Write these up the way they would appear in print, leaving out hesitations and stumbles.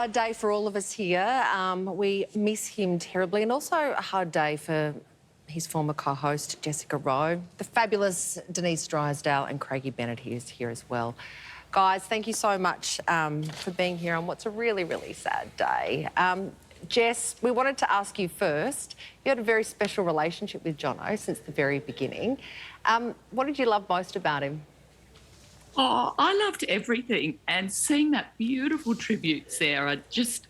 Hard day for all of us here. We miss him terribly, and also a hard day for his former co-host, Jessica Rowe. The fabulous Denise Drysdale and Craigie Bennett is here as well. Guys, thank you so much for being here on what's a really, really sad day. Jess, we wanted to ask you first, you had a very special relationship with Jono since the very beginning. What did you love most about him? Oh, I loved everything, and seeing that beautiful tribute, Sarah, just,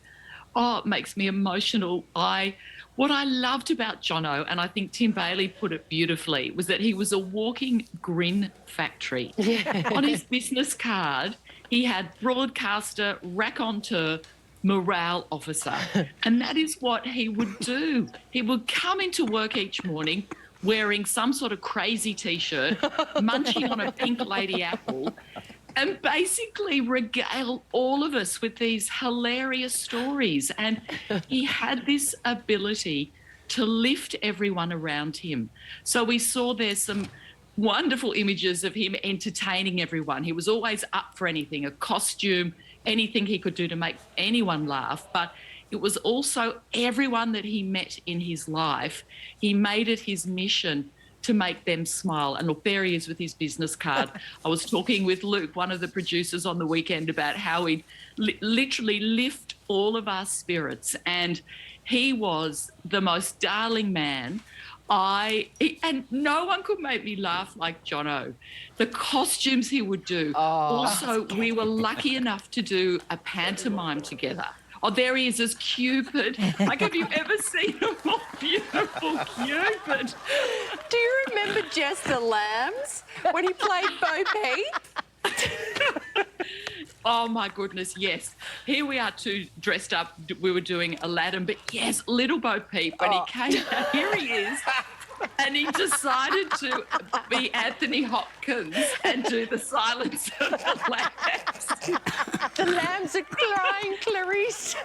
it makes me emotional. What I loved about Jono, and I think Tim Bailey put it beautifully, was that he was a walking grin factory. Yeah. On his business card, he had broadcaster, raconteur, morale officer, and that is what he would do. He would come into work each morning wearing some sort of crazy T-shirt, munching on a pink lady apple, and basically regale all of us with these hilarious stories. And he had this ability to lift everyone around him. So we saw there's some wonderful images of him entertaining everyone. He was always up for anything, a costume, anything he could do to make anyone laugh. But it was also everyone that he met in his life, he made it his mission to make them smile. And look, there he is with his business card. I was talking with Luke, one of the producers, on the weekend about how he'd literally lift all of our spirits. And he was the most darling man. And no one could make me laugh like Jono. The costumes he would do. Oh, also, we were lucky enough to do a pantomime together. Oh, there he is as Cupid. Like, have you ever seen a more beautiful Cupid? Do you remember Jess the Lambs when he played Bo Peep? Oh, my goodness, yes. Here we are two dressed up. We were doing Aladdin, but yes, little Bo Peep, when he came out, here he is. And he decided to be Anthony Hopkins and do the Silence of the Lambs. The lambs are crying, Clarice.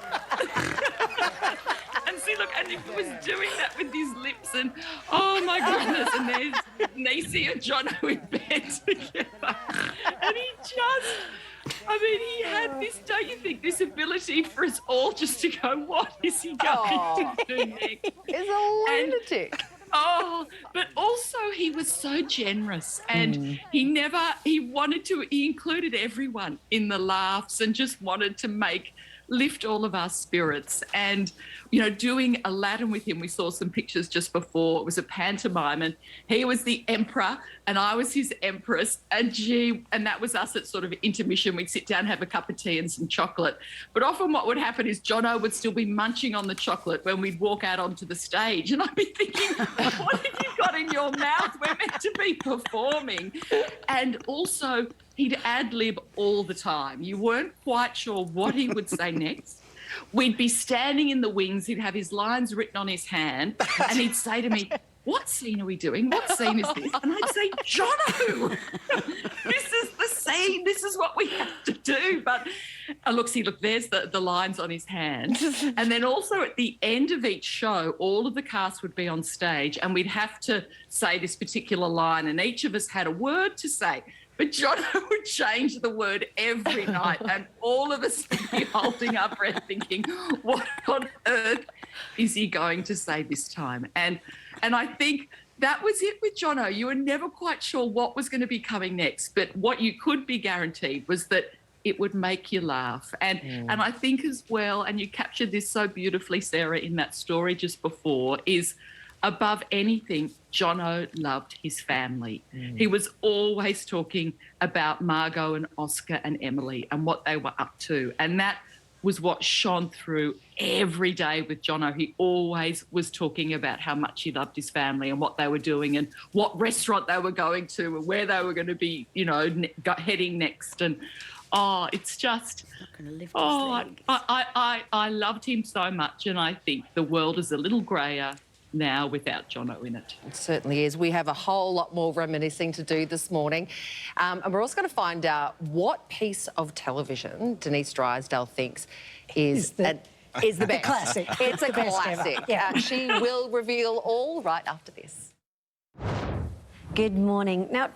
And see, look, and he was doing that with his lips, and oh my goodness, and there's Nisi and Jono in bed together. And he just, he had this, don't you think, this ability for us all just to go, what is he going to do next? He's a lunatic. But also he was so generous, and he included everyone in the laughs and just wanted to lift all of our spirits. And, you know, doing Aladdin with him, we saw some pictures just before. It was a pantomime, and he was the emperor and I was his empress, and that was us at sort of intermission. We'd sit down, have a cup of tea and some chocolate. But often what would happen is Jono would still be munching on the chocolate when we'd walk out onto the stage, and I'd be thinking, what have you got in your mouth? We're meant to be performing. And also, he'd ad-lib all the time. You weren't quite sure what he would say next. We'd be standing in the wings. He'd have his lines written on his hand, and he'd say to me, what scene are we doing? What scene is this? And I'd say, Jono, this is the scene. This is what we have to do. But look, there's the lines on his hand. And then also at the end of each show, all of the cast would be on stage, and we'd have to say this particular line, and each of us had a word to say. But Jono would change the word every night, and all of us would be holding our breath thinking, what on earth is he going to say this time? And I think that was it with Jono. You were never quite sure what was going to be coming next, but what you could be guaranteed was that it would make you laugh. And I think as well, and you captured this so beautifully, Sarah, in that story just before, is above anything, Jono loved his family. He was always talking about Margot and Oscar and Emily and what they were up to. And that was what shone through every day with Jono. He always was talking about how much he loved his family and what they were doing and what restaurant they were going to and where they were going to be, you know, heading next. And it's just, I loved him so much, and I think the world is a little greyer now without Jono in it. It certainly is. We have a whole lot more reminiscing to do this morning. And we're also going to find out what piece of television Denise Drysdale thinks is the best. The classic. It's a classic. Yeah. She will reveal all right after this. Good morning. Now,